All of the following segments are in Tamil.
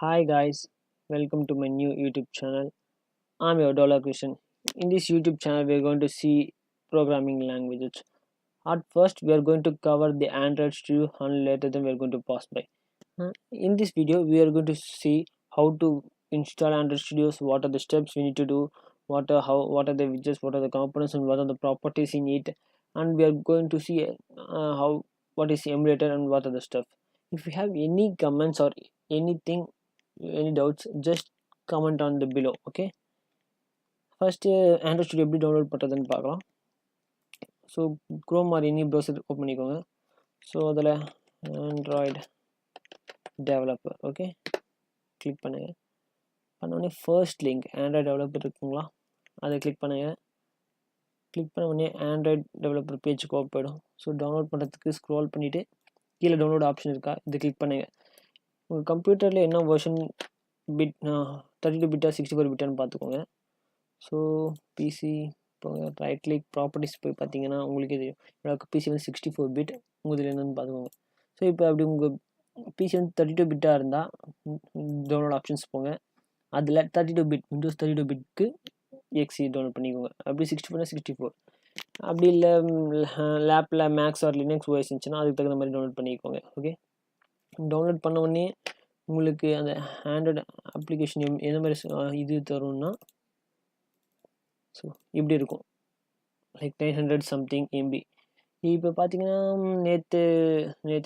Hi guys, welcome to my new YouTube channel. I'm your Dollar Christian. In this YouTube channel, we are going to see programming languages. At first, we are going to cover the Android Studio, and later then we are going to pass by. In this video, we are going to see how to install Android Studios, what are the steps we need to do, what are the widgets, what are the components, and what are the properties in it, and we are going to see how what is emulator and what are the stuff. If you have any comments or anything, any doubts, just comment on the below. Okay, first Android Studio எப்படி டவுன்லோட் பண்ணுறதுன்னு பார்க்கலாம். ஸோ க்ரோம் மாதிரி எனி ப்ரௌசர் ஓப்பன் பண்ணிக்கோங்க. ஸோ அதில் ஆண்ட்ராய்டு டெவலப்பர் ஓகே கிளிக் பண்ணுங்கள். பண்ணோடனே ஃபர்ஸ்ட் லிங்க் ஆண்ட்ராய்டு டெவலப்பர் இருக்குங்களா, அதை கிளிக் பண்ணுங்கள். கிளிக் பண்ண உடனே ஆண்ட்ராய்டு டெவலப்பர் பேஜுக்கு போயிடும். ஸோ டவுன்லோட் பண்ணுறதுக்கு ஸ்க்ரோல் பண்ணிவிட்டு கீழே டவுன்லோட் ஆப்ஷன் இருக்கா, இதை கிளிக் பண்ணுங்கள். உங்கள் கம்ப்யூட்டரில் என்ன வெர்ஷன் பிட் 32 பிட்டா 64 பிட்டான்னு பார்த்துக்கோங்க. ஸோ பிசி இப்போ ரைட் கிளிக் ப்ராப்பர்ட்டிஸ் போய் பார்த்தீங்கன்னா உங்களுக்கே தெரியும். என்னோட பிசி வந்து 64 பிட், உங்களுக்கு என்னென்னு பார்த்துக்கோங்க. ஸோ இப்போ அப்படி உங்கள் பிசி வந்து 32 பிட்டாக இருந்தால் டவுன்லோட் ஆப்ஷன்ஸ் போங்க. அதில் 32 பிட் விண்டோஸ் 32 பிட்க்கு எக்ஸி டவுன்லோட் பண்ணிக்கோங்க. அப்படி 64 அப்படி இல்லை லேப்பில் மேக்ஸ் ஆர் லினக்ஸ் ஓஎஸ் இருந்துச்சுன்னா அதுக்கு தகுந்த மாதிரி டவுன்லோட் பண்ணிக்கோங்க. ஓகே, டவுன்லோட் பண்ண உடனே உங்களுக்கு அந்த ஆண்ட்ராய்டு அப்ளிகேஷன் எந்த மாதிரி இது தரும்னா, ஸோ இப்படி இருக்கும், லைக் 900 சம்திங் எம்பி. இப்போ பார்த்தீங்கன்னா நேற்று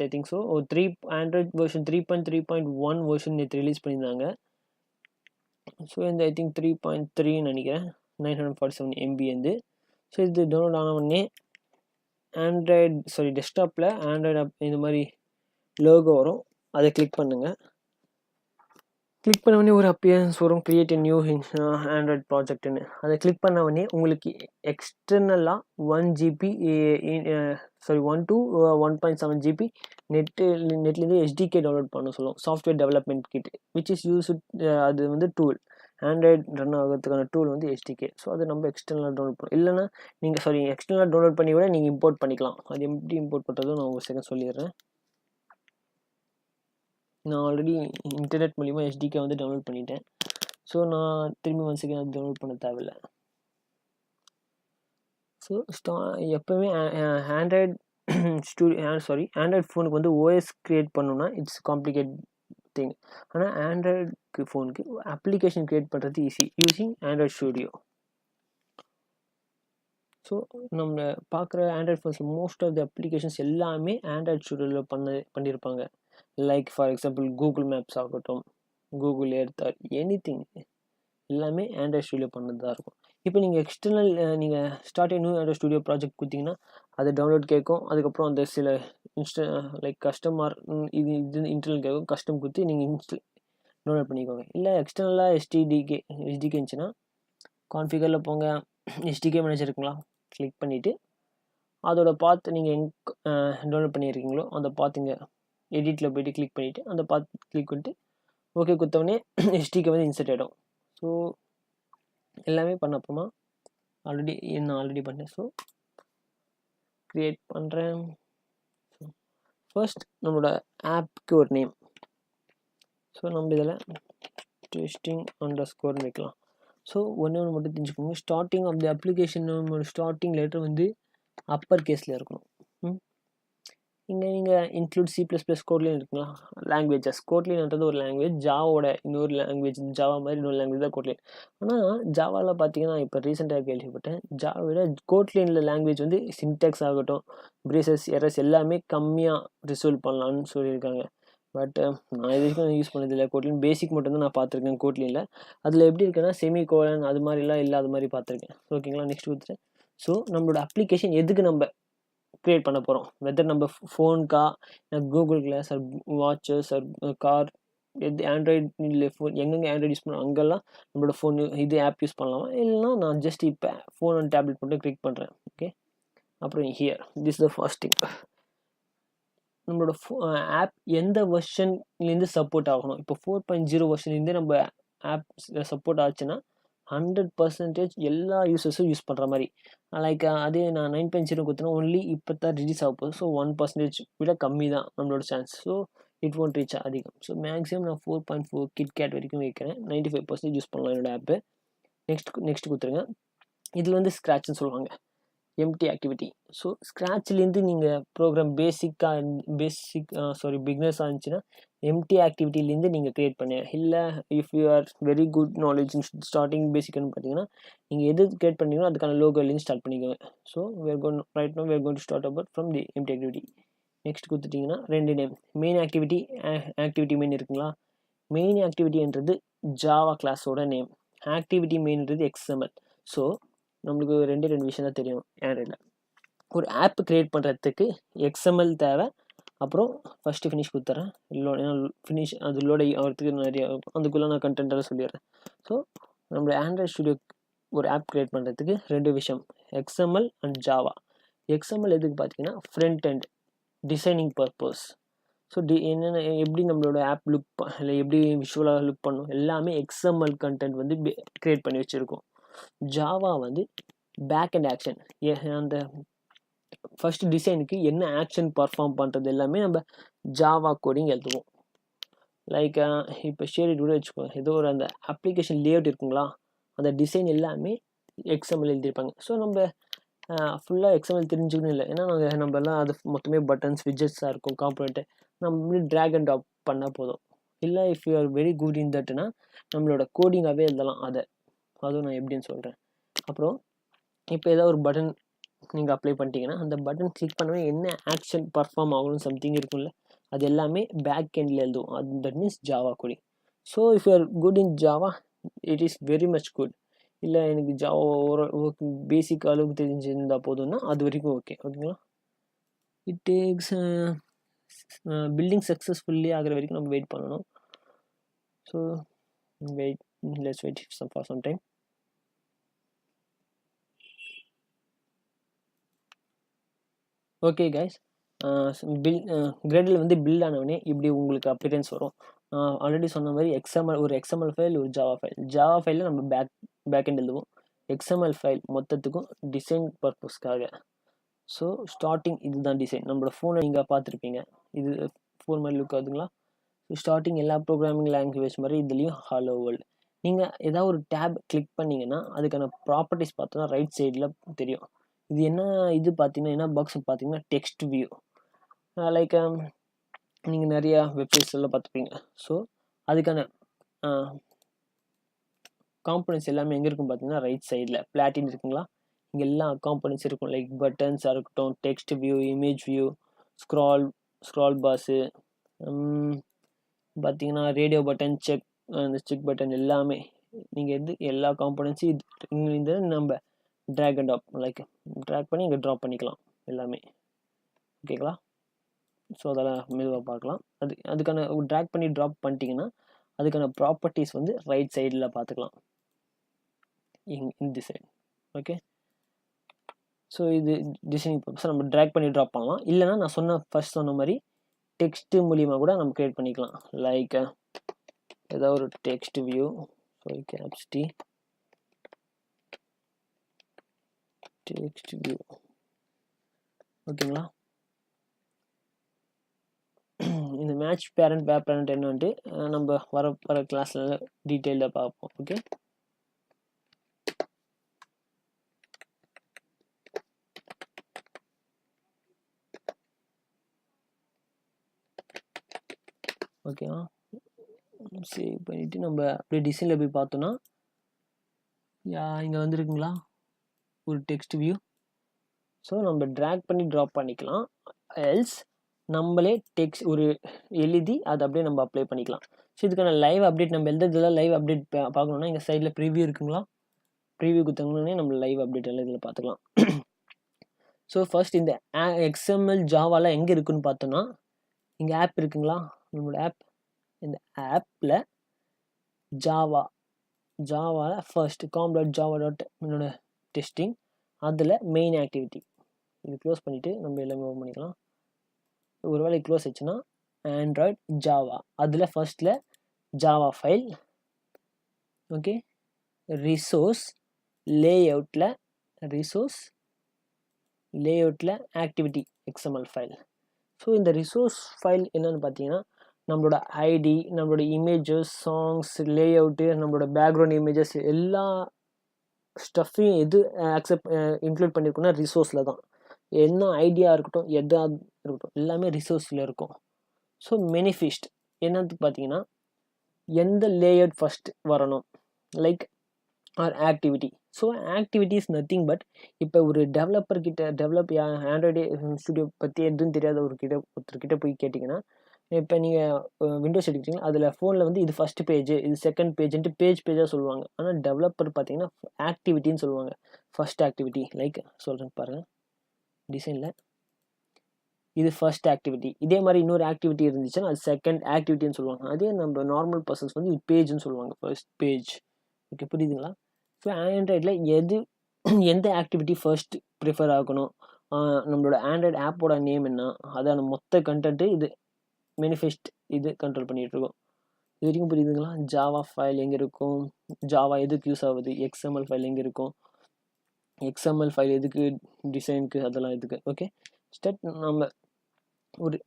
ஐ திங்க் ஸோ ஒரு ஆண்ட்ராய்ட் வெர்ஷன் 3.3.1 வெர்ஷன் நேற்று ரிலீஸ் பண்ணியிருந்தாங்க. ஸோ இந்த ஐ திங்க் 3.3 நினைக்கிறேன், 947 எம்பி வந்து. ஸோ இது டவுன்லோட் ஆன உடனே டெஸ்க்டாப்பில் ஆண்ட்ராய்டு இந்த மாதிரி லோகோ வரும், அதை கிளிக் பண்ணுங்கள். கிளிக் பண்ண உடனே ஒரு அப்பியரன்ஸ் வரும், கிரியேட் நியூ ஆண்ட்ராய்ட் ப்ராஜெக்ட்னு. அதை கிளிக் பண்ண உடனே உங்களுக்கு எக்ஸ்டர்னலாக 1 GB 1 to 1.7 GB நெட்லேருந்து HDK டவுன்லோட் பண்ண சொல்லுவோம், software development kit, which is use. அது வந்து டூல், ஆண்ட்ராய்டு ரன் ஆகிறதுக்கான டூல் வந்து HDK. ஸோ அதை நம்ம எக்ஸ்டர்னலாக டவுன்லோட் பண்ணணும். இல்லைனா நீங்கள் எக்ஸ்டர்னலாக டவுன்லோட் பண்ணி கூட நீங்கள் இம்போர்ட் பண்ணிக்கலாம். அது எப்படி இம்போர்ட் பண்ணுறதும் நான் ஒரு செகண்ட் சொல்லிடுறேன். நான் ஆல்ரெடி இன்டர்நெட் மூலிமா HDK வந்து டவுன்லோட் பண்ணிட்டேன். ஸோ நான் திரும்பி ஒன் செகண்ட் அது டவுன்லோட் பண்ண தேவையில்லை. ஸோ எப்போவுமே ஆண்ட்ராய்டு ஆண்ட்ராய்டு ஃபோனுக்கு வந்து ஓஎஸ் க்ரியேட் பண்ணணுன்னா இட்ஸ் காம்ப்ளிகேட் திங். ஆனால் ஆண்ட்ராய்டு ஃபோனுக்கு அப்ளிகேஷன் க்ரியேட் பண்ணுறது easy using Android Studio. So நம்ம பார்க்குற Android phones most of the applications எல்லாமே ஆண்ட்ராய்டு ஸ்டூடியோவில் பண்ணியிருப்பாங்க. Like for example Google Maps ஆகட்டும், கூகுள் எர்த், எனிதிங் எல்லாமே ஆண்ட்ராய்டு ஸ்டூடியோ பண்ணது தான் இருக்கும். இப்போ நீங்கள் எக்ஸ்டர்னல் நீங்கள் start new Android Studio project கொடுத்தீங்கன்னா அது டவுன்லோட் கேட்கும். அதுக்கப்புறம் அந்த சில லைக் கஸ்டமர் இது இன்டர்னல் கேட்கும், கஸ்டம் கொடுத்து நீங்கள் டவுன்லோட் பண்ணிக்கோங்க. இல்லை எக்ஸ்டர்னலாக HDK இருந்துச்சுன்னா கான்ஃபிகரில் போங்க, HDK மேனேஜர் இருக்குங்களா, கிளிக் பண்ணிவிட்டு அதோட பாத் நீங்கள் எங்கே டவுன்லோட் பண்ணியிருக்கீங்களோ அந்த பாத்துங்க எடிட்டில் போய்ட்டு கிளிக் பண்ணிவிட்டு அந்த பாத் கிளிக் பண்ணிட்டு ஓகே கொடுத்தவொடனே HDK வந்து இன்சர்ட் ஆகிடும். ஸோ எல்லாமே பண்ண அப்புறமா நான் ஆல்ரெடி பண்ணேன். ஸோ க்ரியேட் பண்ணுறேன். ஃபர்ஸ்ட் நம்மளோட ஆப்புக்கு ஒரு நேம். ஸோ நம்ம இதில் testing__ வைக்கலாம். ஸோ ஒன்று மட்டும் தெரிஞ்சுக்கோங்க, starting of the application starting letter வந்து அப்பர் கேஸில் இருக்கணும். இங்கே நீங்கள் இன்க்ளூட் C++ கோட்லேயும் இருக்குங்களா, லாங்குவேஜஸ். கோட்லின்ன்றது ஒரு லாங்குவேஜ், ஜாவோட இன்னொரு லாங்குவேஜ், ஜாவா மாதிரி இன்னொரு லாங்குவேஜ் தான் கோட்லின். ஆனால் ஜாவாவில் பார்த்தீங்கன்னா இப்போ ரீசெண்டாக கேள்விப்பட்டேன், ஜாவோட கோட்லினில் லாங்குவேஜ் வந்து சின்டெக்ஸ் ஆகட்டும், பிரேசஸ், எரர்ஸ் எல்லாமே கம்மியாக ரிசல்வ் பண்ணலான்னு சொல்லியிருக்காங்க. பட் நான் இது வரைக்கும் யூஸ் பண்ணதில்லை. கோட்லின் பேசிக் மட்டும்தான் நான் பார்த்துருக்கேன். கோட்லினில் அதில் எப்படி இருக்குன்னா செமிகோலன் அது மாதிரிலாம் இல்லாத மாதிரி பார்த்துருக்கேன். ஓகேங்களா, நெக்ஸ்ட் கொடுத்துட்டேன். ஸோ நம்மளோட அப்ளிகேஷன் எதுக்கு நம்ம க்ரியேட் பண்ண போகிறோம், வெதர் நம்ம ஃபோனுக்கா, Google glass or watches or car, எது ஆண்ட்ராய்டு இல்லை ஃபோன் எங்கெங்கே ஆண்ட்ராய்டு யூஸ் பண்ணோம் அங்கெல்லாம் நம்மளோட ஃபோன் இது ஆப் யூஸ் பண்ணலாமா, இல்லைனா நான் ஜஸ்ட் இப்போ ஃபோன் அண்ட் டேப்லெட் மட்டும் கிளிக் பண்ணுறேன். ஓகே, அப்புறம் here this the first thing, நம்மளோட ஆப் எந்த வெர்ஷன்லேருந்து சப்போர்ட் ஆகணும். இப்போ 4.0 வெர்ஷன்லேருந்து நம்ம ஆப் சப்போர்ட் ஆச்சுன்னா 100% எல்லா யூசர்ஸும் யூஸ் பண்ணுற மாதிரி. லைக் அதே நான் 9.0 கொடுத்தேன்னா ஒன்லி இப்போ தான் ரிலீஸ் ஆக போகுது. ஸோ 1% விட கம்மி தான் நம்மளோட chance. So it won't reach அதிகம். ஸோ மேக்ஸிமம் நான் 4.4 கிட்கேட் வரைக்கும் வைக்கிறேன். 95% யூஸ் பண்ணலாம் என்னோட ஆப்பு. நெக்ஸ்ட் கொடுத்துருங்க. இதில் வந்து ஸ்க்ராட்ச்னு சொல்லுவாங்க, எம்டி ஆக்டிவிட்டி. ஸோ ஸ்க்ராட்ச்லேருந்து நீங்கள் ப்ரோக்ராம் பிகினர்ஸாக இருந்துச்சுன்னா எம்டி ஆக்டிவிட்டிலேருந்து நீங்கள் க்ரியேட் பண்ண. இல்லை if you are very good knowledge in starting பேசிக்னு பார்த்தீங்கன்னா நீங்கள் எது க்ரியேட் பண்ணீங்களோ அதுக்கான லோகோலேருந்து ஸ்டார்ட் பண்ணிக்கோங்க. So right now we're going to start about from the empty activity. Next கொடுத்துட்டிங்கன்னா 2 name, main activity, activity main இருக்குங்களா. மெயின் ஆக்டிவிட்டின்றது ஜாவா கிளாஸோட நேம், ஆக்டிவிட்டி மெயின்ன்றது XML. ஸோ நம்மளுக்கு 2 விஷயம் தான் தெரியும். ஆண்ட்ராய்டில் ஒரு ஆப் க்ரியேட் பண்ணுறதுக்கு XML தேவை. அப்புறம் ஃபஸ்ட்டு ஃபினிஷ் கொடுத்துட்றேன். ஃபினிஷ் அது லோட் ஆகிறதுக்கு நிறைய அதுக்குள்ளே நான் கண்டென்ட்டாக சொல்லிடுறேன். ஸோ நம்ம ஆண்ட்ராய்ட் ஸ்டுடியோ ஒரு ஆப் க்ரியேட் பண்ணுறதுக்கு 2 விஷயம், XML அண்ட் ஜாவா. XML எதுக்கு பார்த்தீங்கன்னா front and designing purpose. So என்னென்ன எப்படி நம்மளோட ஆப் லுக் இல்லை எப்படி விஷுவலாக லுக் பண்ணும் எல்லாமே XML கண்டென்ட் வந்து க்ரியேட் பண்ணி வச்சுருக்கோம். ஜாவா வந்து பேக் அண்ட் ஆக்ஷன், அந்த ஃபர்ஸ்ட் டிசைனுக்கு என்ன ஆக்ஷன் பர்ஃபார்ம் பண்ணுறது எல்லாமே நம்ம ஜாவா கோடிங் எழுதுவோம். லைக் இப்போ ஷேரிட் கூட வச்சுக்கோ, ஏதோ ஒரு அந்த அப்ளிகேஷன் லேஅவுட் இருக்குங்களா, அந்த டிசைன் எல்லாமே XML எழுதியிருப்பாங்க. ஸோ நம்ம ஃபுல்லாக XML தெரிஞ்சுக்கணும் இல்லை, ஏன்னா நம்மலாம் அது மொத்தமே பட்டன்ஸ் விஜெட்ஸாக இருக்கும் காம்பனண்ட்டு, நம்ம ட்ராக் அண்ட் ட்ராப் பண்ணால் போதும். இல்லை if you are very good in தட்னா நம்மளோட கோடிங்காகவே எழுதலாம். அதுவும் நான் எப்படின்னு சொல்கிறேன். அப்புறம் இப்போ ஏதாவது ஒரு பட்டன் நீங்கள் அப்ளை பண்ணிட்டீங்கன்னா அந்த பட்டன் கிளிக் பண்ணவே என்ன ஆக்ஷன் பர்ஃபார்ம் ஆகணும் சம்திங் இருக்கும்ல, அது எல்லாமே பேக் எண்டில் எழுதுவோம். That means Java coding. So if you are good in Java it is very much good. இல்லை எனக்கு ஜாவா ஓரளவுக்கு பேசிக் அளவுக்கு தெரிஞ்சிருந்தால் போதும்னா அது வரைக்கும் ஓகேங்களா. இட் டேக்ஸ் பில்டிங் சக்ஸஸ்ஃபுல்லி ஆகிற வரைக்கும் நம்ம வெயிட் பண்ணணும். So let's wait for some time. Okay guys, Gradle வந்து பில்ட் ஆனவொடனே இப்படி உங்களுக்கு அப்பியரன்ஸ் வரும். ஆல்ரெடி சொன்ன மாதிரி ஒரு XML ஃபைல், ஒரு ஜாவா ஃபைலில் நம்ம பேக் எண்ட் எழுதுவோம். XML ஃபைல் மொத்தத்துக்கும் டிசைன் பர்பஸ்க்காக. ஸோ ஸ்டார்டிங் இதுதான் டிசைன். நம்மளோட ஃபோனை நீங்கள் பார்த்துருப்பீங்க, இது ஃபோன் மாதிரி லுக் ஆகுதுங்களா. ஸ்டார்டிங் எல்லா ப்ரோக்ராமிங் லாங்குவேஜ் மாதிரி இதுலேயும் ஹலோ வேர்ல்டு. நீங்கள் ஏதாவது ஒரு டேப் கிளிக் பண்ணிங்கன்னா அதுக்கான ப்ராப்பர்ட்டிஸ் பார்த்தோன்னா ரைட் சைடில் தெரியும். இது என்ன பார்த்தீங்கன்னா என்ன பாக்ஸ் பார்த்தீங்கன்னா டெக்ஸ்ட் வியூ. லைக் நீங்கள் நிறையா வெப்சைட்ஸ் எல்லாம் பார்த்துப்பீங்க. ஸோ அதுக்கான காம்பனன்ட்ஸ் எல்லாமே எங்கே இருக்கும் பார்த்தீங்கன்னா ரைட் சைடில் பிளாட்டின் இருக்குங்களா, இங்கே எல்லா காம்பனன்ட்ஸ் இருக்கும். லைக் பட்டன்ஸாக இருக்கட்டும், text view, image view, scroll பாஸு, பார்த்தீங்கன்னா ரேடியோ பட்டன், அந்த செக் பட்டன் எல்லாமே நீங்கள் எல்லா காம்பனன்ட்ஸும் இந்த நம்ம drag and drop, like drag பண்ணி இங்கே ட்ராப் பண்ணிக்கலாம் எல்லாமே. ஓகேங்களா. ஸோ அதெல்லாம் மெதுவாக பார்க்கலாம். அதுக்கான ட்ராக் பண்ணி ட்ராப் பண்ணிட்டீங்கன்னா அதுக்கான ப்ராப்பர்ட்டிஸ் வந்து ரைட் சைடில் பார்த்துக்கலாம், இந்த சைடு. ஓகே. ஸோ இது டிசைனிங் பர்பஸ் நம்ம ட்ராக் பண்ணி ட்ராப் பண்ணலாம். இல்லைனா நான் ஃபர்ஸ்ட் சொன்ன மாதிரி டெக்ஸ்ட் மூலிமா கூட நம்ம க்ரியேட் பண்ணிக்கலாம். லைக் ஏதாவது ஒரு text view, caps text view. ஓகேங்களா. இந்த மேட்ச் பேரண்ட் வேர் பேரண்ட் என்னன்ட்டு நம்ம வர கிளாஸில் டீட்டெயிலாக பார்ப்போம். ஓகே. ஓகேவா. சேவ் பண்ணிவிட்டு நம்ம அப்படியே டிசைனில் போய் பார்த்தோன்னா இங்கே வந்துருக்குங்களா ஒரு டெக்ஸ்ட் வியூ. ஸோ நம்ம ட்ராக் பண்ணி ட்ராப் பண்ணிக்கலாம். எல்ஸ் நம்மளே டெக்ஸ்ட் ஒரு எழுதி அதை அப்படியே நம்ம அப்ளை பண்ணிக்கலாம். ஸோ இதுக்கான லைவ் அப்டேட் நம்ம எழுதுறதுலாம் லைவ் அப்டேட் பார்க்கணுன்னா இங்கே சைடில் ப்ரிவியூ இருக்குங்களா, ப்ரிவியூ கொடுத்தாங்கன்னே நம்ம லைவ் அப்டேட் எல்லாம் இதில் பார்த்துக்கலாம். ஸோ ஃபர்ஸ்ட் இந்த XML ஜாவாலாம் எங்கே இருக்குன்னு பார்த்தோன்னா இங்கே ஆப் இருக்குங்களா, நம்மளோட ஆப். இந்த ஆப்பில் ஜாவாவில் ஃபர்ஸ்ட் com.java. என்னோட டெஸ்டிங் அதில் மெயின் ஆக்டிவிட்டி இது க்ளோஸ் பண்ணிவிட்டு நம்ம எல்லாமே ஓப்பன் பண்ணிக்கலாம். ஒரு வேளை க்ளோஸ் ஆச்சுன்னா ஆண்ட்ராய்ட் ஜாவா அதில் ஃபர்ஸ்ட்டில் ஜாவா ஃபைல். ஓகே. ரிசோர்ஸ் லேஅவுட்டில் ஆக்டிவிட்டி XML ஃபைல். ஸோ இந்த ரிசோர்ஸ் ஃபைல் என்னென்னு பார்த்தீங்கன்னா நம்மளோட ஐடி, நம்மளோட இமேஜஸ், சாங்ஸ், லேஅவுட்டு, நம்மளோட பேக்ரவுண்ட் இமேஜஸ் எல்லா ஸ்டஃப்பையும் எது இன்க்ளூட் பண்ணியிருக்கோம்னா ரிசோர்ஸில் தான். என்ன ஐடியா இருக்கட்டும், எதாக இருக்கட்டும், எல்லாமே ரிசோர்ஸில் இருக்கும். ஸோ மெனிஃபிஸ்ட் என்னது பார்த்தீங்கன்னா, எந்த லேயர் ஃபர்ஸ்ட் வரணும், like or activity. So activity is nothing but, இப்போ ஒரு டெவலப் ஆண்ட்ராய்டு ஸ்டுடியோ பற்றி எதுவும் தெரியாத ஒருத்தர்கிட்ட போய் கேட்டிங்கன்னா, இப்போ நீங்கள் விண்டோஸ் எடுக்கிறீங்கன்னா அதில் ஃபோனில் வந்து இது ஃபஸ்ட் பேஜ், இது செகண்ட் பேஜ்ன்ட்டு பேஜாக சொல்லுவாங்க. ஆனால் டெவலப்பர் பார்த்தீங்கன்னா ஆக்டிவிட்டின்னு சொல்லுவாங்க. ஃபர்ஸ்ட் ஆக்டிவிட்டி, லைக் சொல்கிறேன் பாருங்கள், டிசைனில் இது ஃபர்ஸ்ட் ஆக்டிவிட்டி. இதே மாதிரி இன்னொரு ஆக்டிவிட்டி இருந்துச்சுன்னா அது செகண்ட் ஆக்டிவிட்டின்னு சொல்லுவாங்க. அதே நம்ம நார்மல் பர்சன்ஸ் வந்து இது பேஜ்னு சொல்லுவாங்க, ஃபர்ஸ்ட் பேஜ். ஓகே, புரியுதுங்களா? ஸோ ஆண்ட்ராய்டில் எந்த ஆக்டிவிட்டி ஃபர்ஸ்ட் ப்ரிஃபர் ஆகணும், நம்மளோட ஆண்ட்ராய்டு ஆப்போட நேம் என்ன, அதான மொத்த கண்டென்ட்டு இது மேனிஃபெஸ்ட் இது கண்ட்ரோல் பண்ணிகிட்டு இருக்கோம். இது வரைக்கும் புரியுதுங்களா? ஜாவா ஃபைல் எங்கே இருக்கும், ஜாவா எதுக்கு யூஸ் ஆகுது, எக்ஸ்எம்எல் ஃபைல் எங்கே இருக்கும், எக்ஸ்எம்எல் ஃபைல் எதுக்கு, டிசைனுக்கு, அதெல்லாம் எதுக்கு. ஓகே, நம்ம ஒரு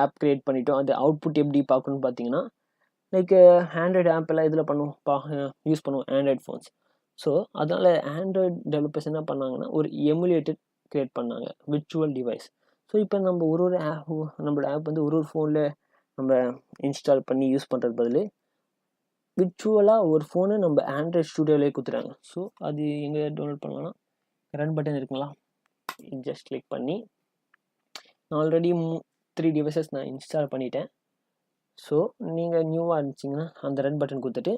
ஆப் க்ரியேட் பண்ணிட்டோம். அது அவுட்புட் எப்படி பார்க்கணும்னு பார்த்தீங்கன்னா, லைக் ஆண்ட்ராய்டு ஆப் எல்லாம் இதில் யூஸ் பண்ணுவோம் ஆண்ட்ராய்டு ஃபோன்ஸ். ஸோ அதனால் ஆண்ட்ராய்டு டெவலப்பர்ஸ் என்ன பண்ணாங்கன்னா ஒரு எமுலேட்டர் க்ரியேட் பண்ணாங்க, விர்ச்சுவல் டிவைஸ். ஸோ இப்போ நம்ம ஒரு ஆப், நம்மளோட ஆப் வந்து ஒரு ஃபோனில் நம்ம இன்ஸ்டால் பண்ணி யூஸ் பண்ணுறது பதில் விர்ச்சுவலாக ஒரு ஃபோனு நம்ம ஆண்ட்ராய்டு ஸ்டுடியோவிலே கொடுத்துறாங்க. ஸோ அது எங்கே டவுன்லோட் பண்ணலாம்னா, ரன் பட்டன் இருக்குங்களா, ஜஸ்ட் கிளிக் பண்ணி, ஆல்ரெடி 3 டிவைசஸ் நான் இன்ஸ்டால் பண்ணிட்டேன். ஸோ நீங்கள் நியூவாக இருந்துச்சிங்கன்னா அந்த ரன் பட்டன் கொடுத்துட்டு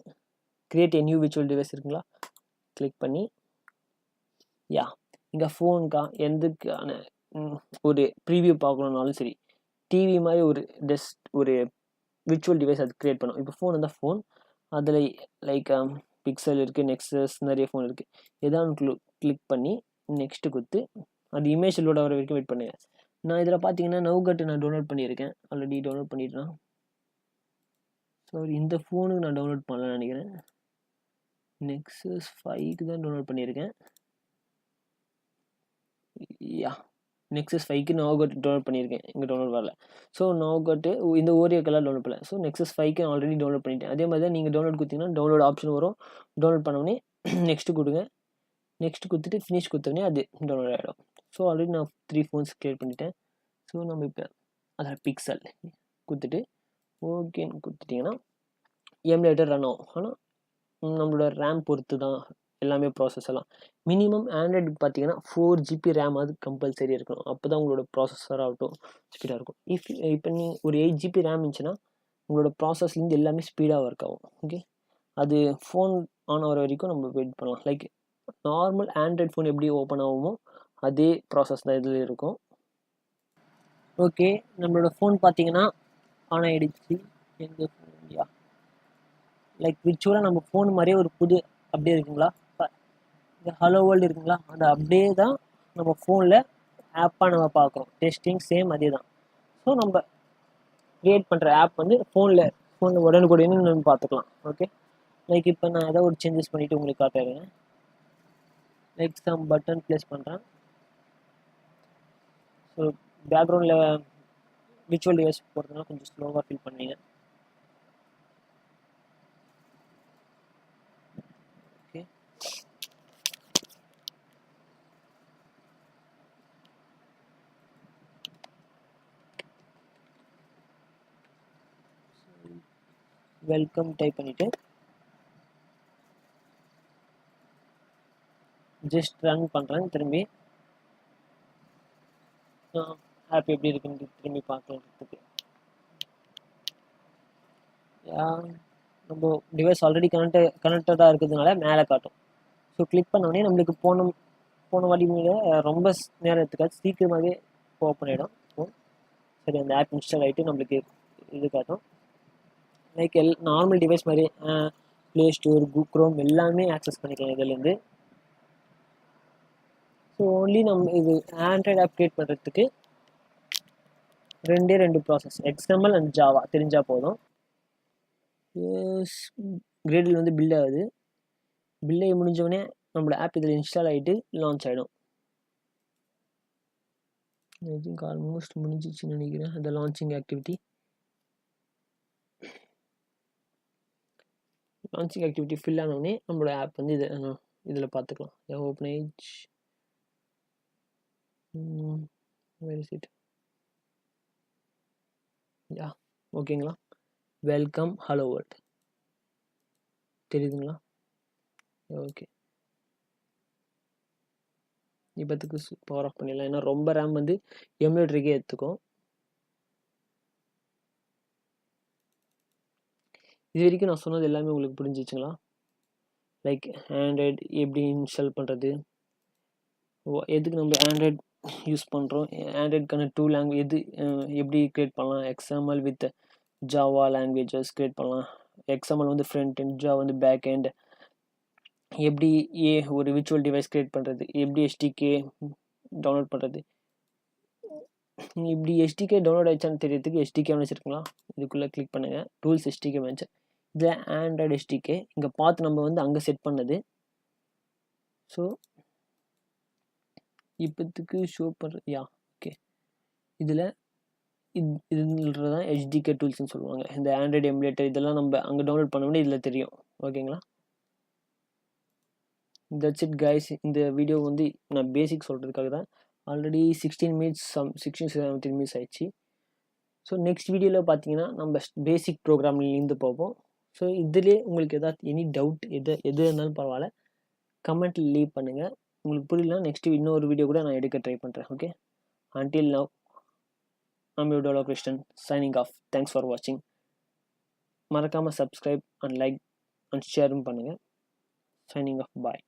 create a new virtual device இருக்குங்களா, கிளிக் பண்ணி, இங்கே ஃபோனுக்கா எதுக்கான ஒரு ப்ரீவியூ பார்க்கணுன்னாலும் சரி, டிவி மாதிரி ஒரு விர்ச்சுவல் டிவைஸ் அது க்ரியேட் பண்ணும். இப்போ ஃபோன் இருந்தால் ஃபோன், அதில் லைக் பிக்சல் இருக்குது, நெக்ஸஸ், நிறைய ஃபோன் இருக்குது. ஏதாவது கிளிக் பண்ணி நெக்ஸ்ட்டு கொடுத்து அது இமேஜ் லோட் ஆகிற வரைக்கும் வெயிட் பண்ணுங்க. நான் இதில் பார்த்தீங்கன்னா நவுகட்டு நான் டவுன்லோட் பண்ணியிருக்கேன், ஆல்ரெடி டவுன்லோட் பண்ணிட்டேன். ஸோ இந்த ஃபோனுக்கு நான் டவுன்லோட் பண்ணலான்னு நினைக்கிறேன். நெக்ஸஸ் 5க்கு தான் டவுன்லோட் பண்ணியிருக்கேன். நெக்ஸஸ் 5க்கு நவுகட்டு டவுன்லோட் பண்ணியிருக்கேன், இங்கே டவுன்லோட் வரல. ஸோ நவுகட்டு இந்த ஓரியோக்கெல்லாம் டவுன்லோட் பண்ணல. ஸோ நெக்ஸஸ் 5க்கு ஆல்ரெடி டவுன்லோட் பண்ணிட்டேன். அதே மாதிரி தான் நீங்கள் டவுன்லோட் கொடுத்தீங்கன்னா டவுன்லோட் ஆப்ஷன் வரும். டவுன்லோட் பண்ணோடனே நெக்ஸ்ட்டு கொடுங்க, நெக்ஸ்ட்டு கொடுத்துட்டு ஃபினிஷ் கொடுத்தோடனே அது டவுன்லோட் ஆகிடும். ஸோ ஆல்ரெடி நான் 3 ஃபோன்ஸ் க்ரியேட் பண்ணிட்டேன். ஸோ நம்ம இப்போ அதில் பிக்சல் கொடுத்துட்டு ஓகேன்னு கொடுத்துட்டிங்கன்னா எமுலேட்டர் ரன் ஆகும். ஆனால் நம்மளோட ரேம் பொறுத்து தான் எல்லாமே ப்ராசஸ் எல்லாம். மினிமம் ஆண்ட்ராய்டு பார்த்தீங்கன்னா 4 GB ரேம் அது கம்பல்சரி இருக்கணும். அப்போ தான் உங்களோட ப்ராசஸர் ஆகட்டும் ஸ்பீடாக இருக்கும். இப்போ நீங்கள் ஒரு 8 GB ரேம் இருந்துச்சுன்னா உங்களோட ப்ராசஸ்லேருந்து எல்லாமே ஸ்பீடாக ஒர்க் ஆகும். ஓகே, அது ஃபோன் ஆன் ஆகிற வரைக்கும் நம்ம வெயிட் பண்ணலாம். லைக் நார்மல் ஆண்ட்ராய்டு ஃபோன் எப்படி ஓப்பன் ஆகுமோ அதே ப்ராசஸ் தான் இதில் இருக்கும். ஓகே, நம்மளோட ஃபோன் பார்த்தீங்கன்னா ஆன் ஆகிடுச்சு. எங்கள் ஃபோன் லைக் விர்ச்சுவலாக நம்ம ஃபோன் மாதிரியே ஒரு புது அப்படியே இருக்குங்களா, இந்த ஹலோ வேர்ல்டு இருக்குங்களா, அந்த அப்படியே தான் நம்ம ஃபோனில் ஆப்பாக நம்ம பார்க்குறோம். டெஸ்டிங் சேம் அதே தான். ஸோ நம்ம க்ரியேட் பண்ணுற ஆப் வந்து ஃபோனில் உடனுக்குடனே நம்ம பார்த்துக்கலாம். ஓகே, லைக் இப்போ நான் ஏதாவது ஒரு சேஞ்சஸ் பண்ணிவிட்டு உங்களுக்கு காட்டுறேன். லைக் சம் பட்டன் ப்ளேஸ் பண்ணுறேன். ஸோ பேக்ரவுண்டில் விர்ச்சுவல் டிவைஸ் போகிறதுனால கொஞ்சம் ஸ்லோவாக ஃபீல் பண்ணுவீங்க. ஓகே, வெல்கம் டைப் பண்ணிவிட்டு ஜஸ்ட் ரன் பண்ணுறேன். திரும்பி ஆப் எப்படி இருக்குன்னு திரும்பி பார்க்கறதுக்கு நம்ம டிவைஸ் ஆல்ரெடி கனெக்டடாக இருக்கிறதுனால மேலே காட்டும். ஸோ கிளிக் பண்ணோடனே நம்மளுக்கு போன வாட்டி ரொம்ப நேரம் எடுத்துக்காது, சீக்கிரமாகவே ஓப்பன் ஆகிடும். சரி, அந்த ஆப் இன்ஸ்டால் ஆகிட்டு நம்மளுக்கு இது காட்டும். லைக் நார்மல் டிவைஸ் மாதிரி ப்ளே ஸ்டோர், குரோம் எல்லாமே ஆக்சஸ் பண்ணிக்கலாம் இதுலேருந்து. ஸோ ஓன்லி நம்ம இது ஆண்ட்ராய்டு ஆப் க்ரியேட் பண்ணுறதுக்கு 2 ப்ராசஸ், எக்ஸ்எம்எல் அண்ட் ஜாவா தெரிஞ்சால் போதும். கிரேடில் வந்து பில்ட் ஆகுது. பில்லை முடிஞ்சோடனே நம்மளோட ஆப் இதில் இன்ஸ்டால் ஆகிட்டு லான்ச் ஆகிடும். ஐ திங்க் ஆல்மோஸ்ட் முடிஞ்சிச்சுன்னு நினைக்கிறேன் அந்த launching activity. Launching activity fill ஆனோடனே நம்மளோட ஆப் வந்து இதில் பார்த்துக்கலாம். Open age where is it yeah ஓகேங்களா. வெல்கம் ஹலோ வேர்ல்ட் தெரியுதுங்களா. ஓகே இப்போத்துக்கு பவர் ஆஃப் பண்ணிடலாம், ஏன்னா ரொம்ப ரேம் வந்து எமுலேட்டருக்கே எடுத்துக்கும். இது வரைக்கும் நான் சொன்னது எல்லாமே உங்களுக்கு புரிஞ்சிச்சுங்களா. லைக் ஆண்ட்ராய்டு எப்படி இன்ஸ்டால் பண்ணுறது, எதுக்கு நம்ம ஆண்ட்ராய்டு யூஸ் பண்ணுறோம், ஆண்ட்ராய்டுக்கான 2 லாங்குவேஜ் எது எப்படி க்ரியேட் பண்ணலாம், XML with Java languages create பண்ணலாம், எக்ஸ்எம்எல் வந்து ஃப்ரண்ட் எண்ட், ஜாவா வந்து பேக் எண்ட், எப்படி ஒரு விர்ச்சுவல் டிவைஸ் க்ரியேட் பண்ணுறது, எப்படி எஸ்டிகே டவுன்லோட் பண்ணுறது. இப்படி எஸ்டிகே டவுன்லோட் ஆயிடுச்சான்னு தெரியறதுக்கு எஸ்டிகே வச்சுருக்கலாம். இதுக்குள்ளே கிளிக் பண்ணுங்கள், டூல்ஸ் எஸ்டிகே வந்துச்சு. இதில் ஆண்ட்ராய்டு எஸ்டிகே இங்கே பார்த்து நம்ம வந்து அங்கே செட் பண்ணது. ஸோ இப்போத்துக்கு ஷோ பண்ணுறது ஓகே. இதில் இதுதான் HDK டூல்ஸ்னு சொல்லுவாங்க. இந்த ஆண்ட்ராய்டு எமுலேட்டர் இதெல்லாம் நம்ம அங்கே டவுன்லோட் பண்ண வேண்டிய இதில் தெரியும். ஓகேங்களா. That's it guys. இந்த வீடியோ வந்து நான் பேசிக் சொல்கிறதுக்காக தான். ஆல்ரெடி 16 மினிட்ஸ் 17 மினிட்ஸ் ஆயிடுச்சு. ஸோ நெக்ஸ்ட் வீடியோவில் பார்த்தீங்கன்னா நம்ம பேசிக் ப்ரோக்ராமிங்லேருந்து பார்ப்போம். ஸோ இதிலே உங்களுக்கு எதாவது எனி டவுட் எது இருந்தாலும் பரவாயில்ல, கமெண்ட்டில் லீவ் பண்ணுங்கள். உங்களுக்கு புரியலனா நெக்ஸ்ட் இன்னொரு வீடியோ கூட நான் எடுக்க ட்ரை பண்ணுறேன். Okay, until now I'm your Dolo Christian signing off. Thanks for watching. மறக்காமல் subscribe and like and share பண்ணுங்கள். Signing off. Bye.